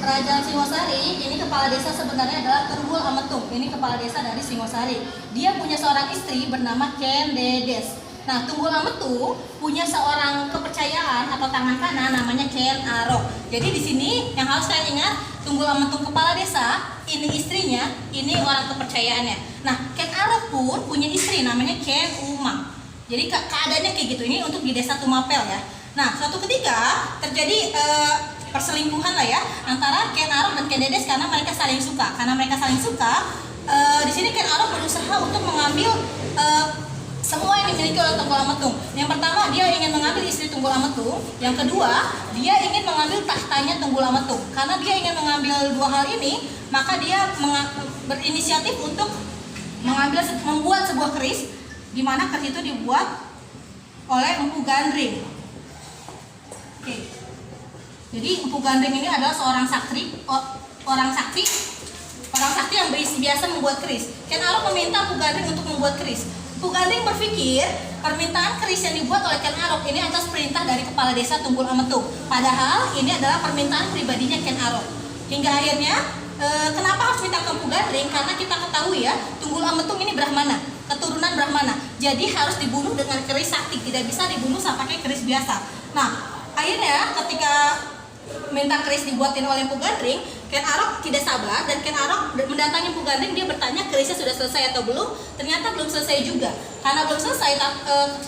Kerajaan Singosari, ini kepala desa sebenarnya adalah Tunggul Ametung. Ini kepala desa dari Singosari. Dia punya seorang istri bernama Ken Dedes. Nah, Tunggul Ametung punya seorang kepercayaan atau tangan kanan namanya Ken Arok. Jadi di sini yang harus kalian ingat, Tunggul Ametung kepala desa, ini istrinya, ini orang kepercayaannya. Nah, Ken Arok pun punya istri namanya Ken Umang. Jadi keadaannya kayak gitu. Ini untuk di desa Tumapel ya. Nah, suatu ketika terjadi perselingkuhan lah ya antara Ken Arok dan Ken Dedes karena mereka saling suka. Karena mereka saling suka, di sini Ken Arok berusaha untuk mengambil semua yang dimiliki oleh Tunggul Ametung. Yang pertama, dia ingin mengambil istri Tunggul Ametung. Yang kedua, dia ingin mengambil tahtanya Tunggul Ametung. Karena dia ingin mengambil dua hal ini, maka dia berinisiatif untuk membuat sebuah keris, di mana keris itu dibuat oleh Empu Gandring. Oke. Jadi Empu Gandring ini adalah seorang orang sakti yang biasa membuat keris. Ken Arok meminta Empu Gandring untuk membuat keris. Empu Gandring berpikir permintaan keris yang dibuat oleh Ken Arok ini atas perintah dari kepala desa Tunggul Ametung. Padahal ini adalah permintaan pribadinya Ken Arok. Hingga akhirnya kenapa harus minta ke Empu Gandring? Karena kita ketahui ya, Tunggul Ametung ini Brahmana, keturunan Brahmana. Jadi harus dibunuh dengan keris sakti, tidak bisa dibunuh pakai keris biasa. Nah, akhirnya ketika minta keris dibuatin oleh Empu Gandring, Ken Arok tidak sabar dan Ken Arok mendatangi Empu Gandring. Dia bertanya kerisnya sudah selesai atau belum. Ternyata belum selesai juga. Karena belum selesai,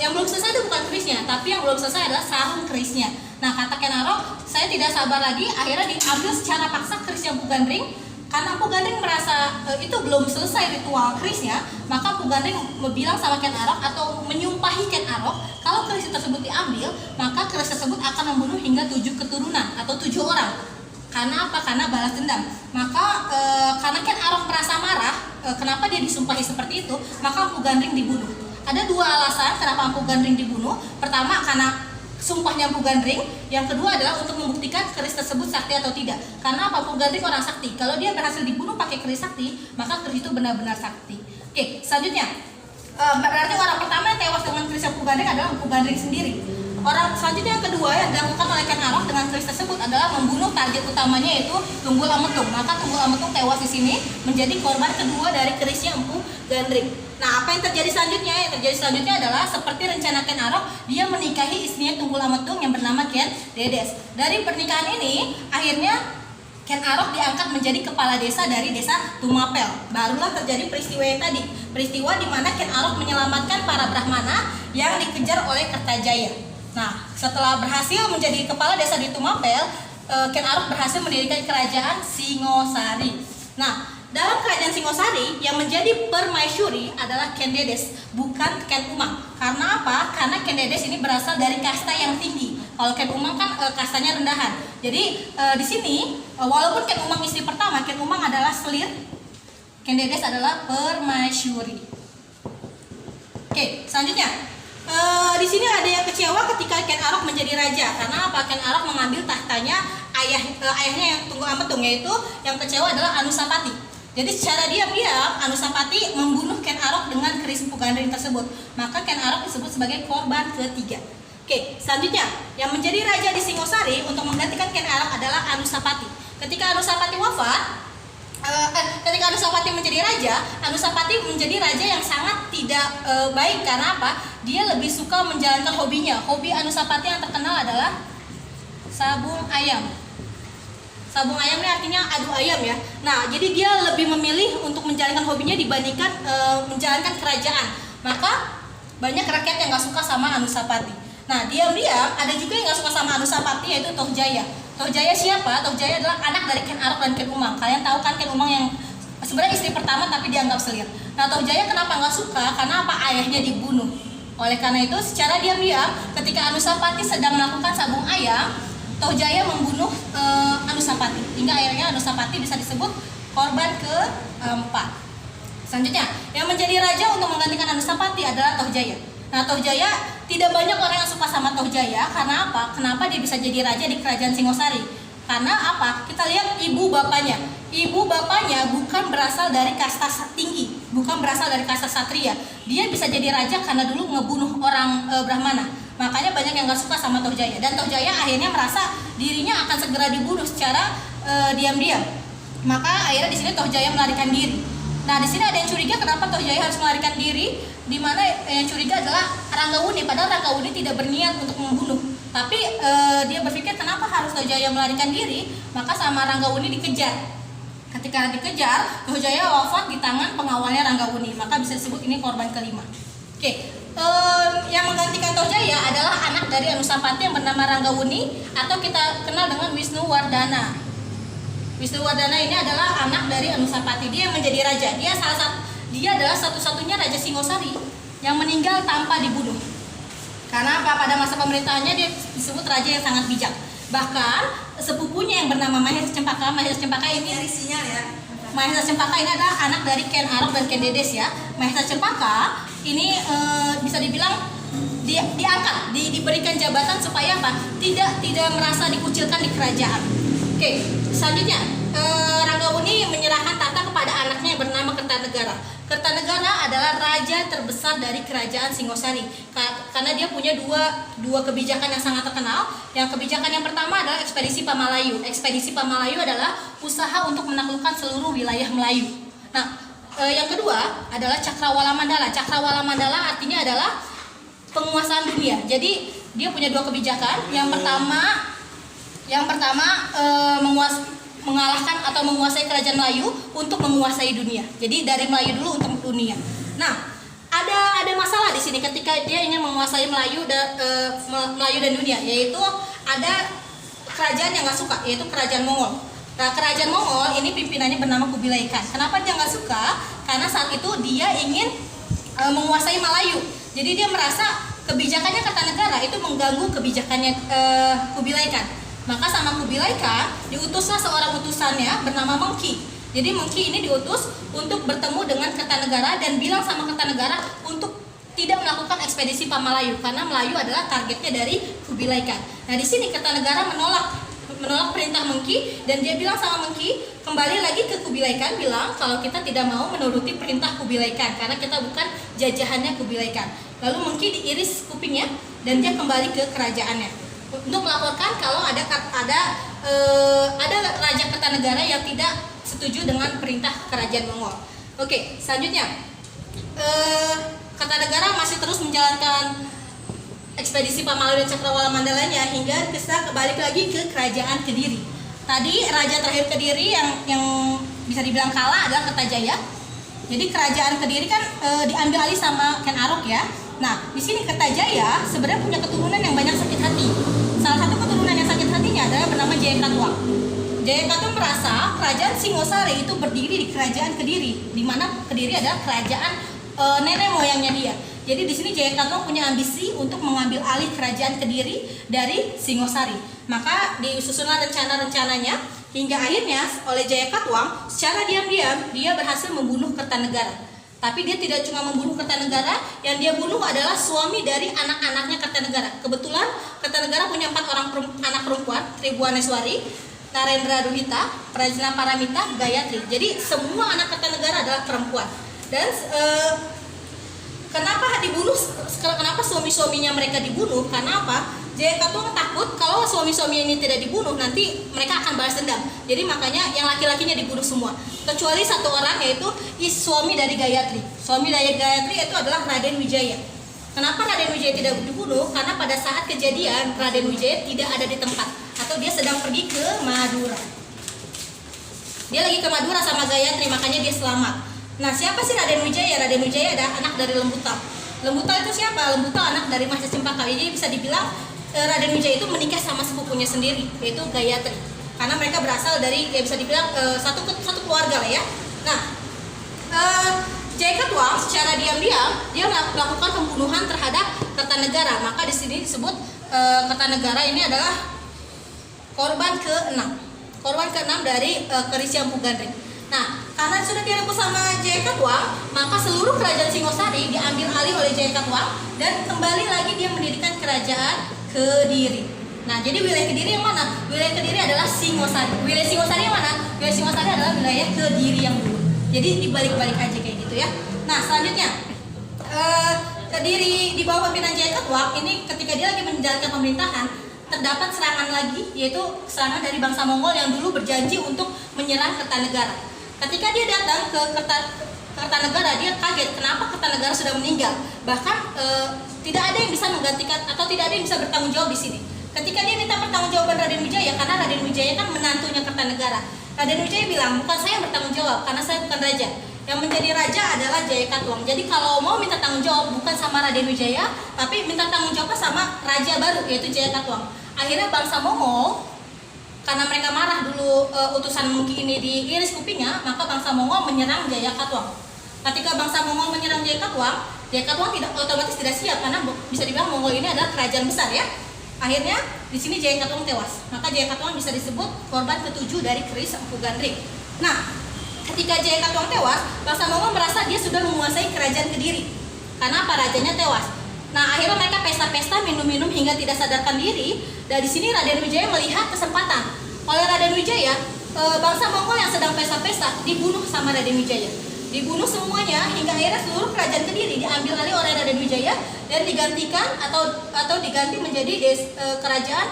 yang belum selesai itu bukan kerisnya, tapi yang belum selesai adalah sarung kerisnya. Nah, kata Ken Arok, saya tidak sabar lagi. Akhirnya diambil secara paksa kerisnya Empu Gandring. Karena Empu Gandring merasa itu belum selesai ritual kerisnya, maka Empu Gandring bilang sama Ken Arok atau menyumpahi Ken Arok, kalau keris tersebut diambil, maka keris tersebut akan membunuh hingga 7 keturunan atau 7 orang. Karena apa? Karena balas dendam. Maka karena Ken Arok merasa marah, kenapa dia disumpahi seperti itu, maka Empu Gandring dibunuh. Ada 2 alasan kenapa Empu Gandring dibunuh. Pertama, karena sumpahnya Empu Gandring. Yang kedua adalah untuk membuktikan keris tersebut sakti atau tidak. Karena apa? Empu Gandring orang sakti. Kalau dia berhasil dibunuh pakai keris sakti, maka keris itu benar-benar sakti. Oke, selanjutnya berarti orang pertama yang tewas dengan keris Empu Gandring adalah Empu Gandring sendiri. Orang selanjutnya yang kedua yang dilakukan oleh Ken Arok dengan keris tersebut adalah membunuh target utamanya, yaitu Tunggul Ametung. Maka Tunggul Ametung tewas di sini menjadi korban kedua dari kerisnya Empu Gandring. Nah, apa yang terjadi selanjutnya? Yang terjadi selanjutnya adalah seperti rencana Ken Arok, dia menikahi istrinya Tunggul Ametung yang bernama Ken Dedes. Dari pernikahan ini, akhirnya Ken Arok diangkat menjadi kepala desa dari desa Tumapel. Barulah terjadi peristiwa yang tadi, peristiwa di mana Ken Arok menyelamatkan para Brahmana yang dikejar oleh Kertajaya. Nah, setelah berhasil menjadi kepala desa di Tumapel, Ken Arok berhasil mendirikan kerajaan Singosari. Nah, dalam kerajaan Singosari yang menjadi permaisuri adalah Ken Dedes, bukan Ken Umang. Karena apa? Karena Ken Dedes ini berasal dari kasta yang tinggi. Kalau Ken Umang kan kastanya rendahan. Jadi di sini walaupun Ken Umang istri pertama, Ken Umang adalah selir, Ken Dedes adalah permaisuri. Oke, selanjutnya. Di sini ada yang kecewa ketika Ken Arok menjadi raja. Karena apa? Ken Arok mengambil tahtanya ayahnya yang Tunggul Ametung, yaitu yang kecewa adalah Anusapati. Jadi secara diam-diam Anusapati membunuh Ken Arok dengan keris Empu Gandring tersebut. Maka Ken Arok disebut sebagai korban ketiga. Oke, selanjutnya yang menjadi raja di Singosari untuk menggantikan Ken Arok adalah Anusapati. Ketika Anusapati wafat, ketika Anusapati menjadi raja, Anusapati menjadi raja yang sangat tidak baik. Karena apa? Dia lebih suka menjalankan hobinya. Hobi Anusapati yang terkenal adalah sabung ayam. Sabung ayam ini artinya adu ayam ya. Nah, jadi dia lebih memilih untuk menjalankan hobinya dibandingkan menjalankan kerajaan. Maka banyak rakyat yang gak suka sama Anusapati. Nah, diam-diam ada juga yang gak suka sama Anusapati, yaitu Tohjaya. Tohjaya siapa? Tohjaya adalah anak dari Ken Arok dan Ken Umang. Kalian tahu kan Ken Umang yang sebenarnya istri pertama tapi dianggap selir. Nah, Tohjaya kenapa nggak suka? Karena apa? Ayahnya dibunuh. Oleh karena itu, secara diam-diam ketika Anusapati sedang melakukan sabung ayam, Tohjaya membunuh Anusapati. Hingga akhirnya Anusapati bisa disebut korban keempat. Selanjutnya, yang menjadi raja untuk menggantikan Anusapati adalah Tohjaya. Nah, Tohjaya tidak banyak orang yang suka sama Tohjaya. Karena apa? Kenapa dia bisa jadi raja di kerajaan Singosari? Karena apa? Kita lihat ibu bapaknya. Ibu bapaknya bukan berasal dari kasta tinggi, bukan berasal dari kasta satria. Dia bisa jadi raja karena dulu ngebunuh orang Brahmana. Makanya banyak yang gak suka sama Tohjaya. Dan Tohjaya akhirnya merasa dirinya akan segera dibunuh secara diam-diam. Maka akhirnya di sini Tohjaya melarikan diri. Nah, di sini ada yang curiga kenapa Tohjaya harus melarikan diri, di mana yang curiga adalah Ranggawuni, padahal Ranggawuni tidak berniat untuk membunuh. Tapi dia berpikir kenapa harus Tohjaya melarikan diri, maka sama Ranggawuni dikejar. Ketika dikejar, Tohjaya wafat di tangan pengawalnya Ranggawuni, maka bisa disebut ini korban kelima. Oke, yang menggantikan Tohjaya adalah anak dari Anusapati yang bernama Ranggawuni, atau kita kenal dengan Wisnuwardana. Wisnuwardana ini adalah anak dari Anusapati. Dia menjadi raja. Dia adalah satu-satunya raja Singosari yang meninggal tanpa dibunuh. Karena apa? Pada masa pemerintahannya dia disebut raja yang sangat bijak. Bahkan sepupunya yang bernama Mahesa Cempaka ini Mahesa Cempaka ini adalah anak dari Ken Arok dan Ken Dedes ya. Mahesa Cempaka ini bisa dibilang diangkat, diberikan jabatan supaya apa? Tidak merasa dikucilkan di kerajaan. Oke, selanjutnya Ranggawuni menyerahkan tahta kepada anaknya yang bernama Kertanegara. Kertanegara adalah raja terbesar dari kerajaan Singosari karena dia punya dua kebijakan yang sangat terkenal. Yang kebijakan yang pertama adalah ekspedisi Pamalayu. Ekspedisi Pamalayu adalah usaha untuk menaklukkan seluruh wilayah Melayu. Nah, yang kedua adalah Cakrawala Mandala. Cakrawala Mandala artinya adalah penguasaan dunia. Jadi dia punya dua kebijakan. Yang pertama mengalahkan atau menguasai kerajaan Melayu untuk menguasai dunia. Jadi dari Melayu dulu untuk dunia. Nah, ada masalah di sini ketika dia ingin menguasai Melayu dan dunia, yaitu ada kerajaan yang nggak suka, yaitu kerajaan Mongol. Nah, kerajaan Mongol ini pimpinannya bernama Kubilai Khan. Kenapa dia nggak suka? Karena saat itu dia ingin menguasai Melayu. Jadi dia merasa kebijakannya Kertanegara itu mengganggu kebijakannya Kubilai Khan. Maka sama Kubilai Khan diutuslah seorang utusannya bernama Mengki. Jadi Mengki ini diutus untuk bertemu dengan Kertanegara dan bilang sama Kertanegara untuk tidak melakukan ekspedisi Pamalayu karena Melayu adalah targetnya dari Kubilai Khan. Nah, di sini Kertanegara menolak perintah Mengki dan dia bilang sama Mengki, kembali lagi ke Kubilai Khan, bilang kalau kita tidak mau menuruti perintah Kubilai Khan karena kita bukan jajahannya Kubilai Khan. Lalu Mengki diiris kupingnya dan dia kembali ke kerajaannya untuk melaporkan kalau ada raja Kertanegara yang tidak setuju dengan perintah kerajaan Mongol. Oke, selanjutnya Kertanegara masih terus menjalankan ekspedisi Pamalayu dan Cakrawala Mandalanya hingga kita kembali lagi ke kerajaan Kediri. Tadi raja terakhir Kediri yang bisa dibilang kalah adalah Kertajaya. Jadi kerajaan Kediri kan diambil alih sama Ken Arok ya. Nah, di sini Kertajaya sebenarnya punya keturunan yang banyak sakit hati. Salah satu keturunan yang sakit hatinya adalah bernama Jayakatwang. Jayakatwang merasa kerajaan Singosari itu berdiri di kerajaan Kediri, di mana Kediri adalah kerajaan nenek moyangnya dia. Jadi di sini Jayakatwang punya ambisi untuk mengambil alih kerajaan Kediri dari Singosari. Maka disusunlah rencana-rencananya hingga akhirnya oleh Jayakatwang secara diam-diam dia berhasil membunuh Kertanegara. Tapi dia tidak cuma membunuh Kertanegara, yang dia bunuh adalah suami dari anak-anaknya Kertanegara. Kebetulan Kertanegara punya 4 orang anak perempuan, Tribuaneswari, Narendra Duhita, Prajna Paramita, Gayatri. Jadi semua anak Kertanegara adalah perempuan. Dan kenapa suami-suaminya mereka dibunuh? Karena apa? Jayakatwang takut kalau suami-suami ini tidak dibunuh nanti mereka akan balas dendam. Jadi makanya yang laki-lakinya dibunuh semua. Kecuali satu orang, yaitu suami dari Gayatri. Suami dari Gayatri itu adalah Raden Wijaya. Kenapa Raden Wijaya tidak dibunuh? Karena pada saat kejadian Raden Wijaya tidak ada di tempat, atau dia sedang pergi ke Madura. Dia lagi ke Madura sama Gayatri, makanya dia selamat. Nah, siapa sih Raden Wijaya? Raden Wijaya adalah anak dari Lembutal. Lembutal itu siapa? Lembutal anak dari Mahesa Cempaka. Jadi bisa dibilang Raden Wijaya itu menikah sama sepupunya sendiri, yaitu Gayatri. Karena mereka berasal dari, ya bisa dibilang satu keluarga lah ya. Nah, Jayakatwang secara diam-diam dia melakukan pembunuhan terhadap Kertanegara. Maka di sini disebut Kertanegara ini adalah korban ke-6. Korban ke-6 dari Keris Empu Gandring. Nah, karena sudah direbut sama Jayakatwang, maka seluruh kerajaan Singosari diambil alih oleh Jayakatwang dan kembali lagi dia mendirikan kerajaan Kediri. Nah, jadi wilayah Kediri yang mana? Wilayah Kediri adalah Singosari. Wilayah Singosari yang mana? Wilayah Singosari adalah wilayah Kediri yang dulu. Jadi dibalik-balik aja kayak gitu ya. Nah, selanjutnya Kediri di bawah pimpinan Jayakatwang ini ketika dia lagi menjalankan pemerintahan, terdapat serangan lagi, yaitu serangan dari bangsa Mongol yang dulu berjanji untuk menyerang Kertanegara. Ketika dia datang ke Kertanegara, dia kaget kenapa Kertanegara sudah meninggal. Bahkan tidak ada yang bisa menggantikan atau tidak ada yang bisa bertanggung jawab di sini. Ketika dia minta pertanggungjawaban Raden Wijaya, karena Raden Wijaya kan menantunya Kertanegara. Raden Wijaya bilang, bukan saya yang bertanggung jawab karena saya bukan raja. Yang menjadi raja adalah Jayakatwang. Jadi kalau mau minta tanggung jawab bukan sama Raden Wijaya, tapi minta tanggung jawab sama raja baru, yaitu Jayakatwang. Akhirnya bangsa Mongol, karena mereka marah dulu utusan Mungki ini diiris kupingnya, maka bangsa Mongol menyerang Jayakatwang. Ketika bangsa Mongol menyerang Jayakatwang, Jayakatwang otomatis tidak siap karena bisa dibilang Mongol ini adalah kerajaan besar ya. Akhirnya di sini Jayakatwang tewas. Maka Jayakatwang bisa disebut korban ketujuh dari keris Empu Gandring. Nah, ketika Jayakatwang tewas, bangsa Mongol merasa dia sudah menguasai kerajaan Kediri karena apa, rajanya tewas. Nah, akhirnya mereka pesta-pesta, minum-minum hingga tidak sadarkan diri. Dan di sini Raden Wijaya melihat kesempatan. Oleh Raden Wijaya, bangsa Mongol yang sedang pesta-pesta dibunuh sama Raden Wijaya. Dibunuh semuanya hingga akhirnya seluruh kerajaan Kediri diambil alih oleh Raden Wijaya dan digantikan atau diganti menjadi kerajaan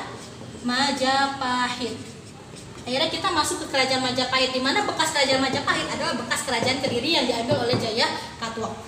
Majapahit. Akhirnya kita masuk ke kerajaan Majapahit, di mana bekas kerajaan Majapahit adalah bekas kerajaan Kediri yang diambil oleh Jayakatwang.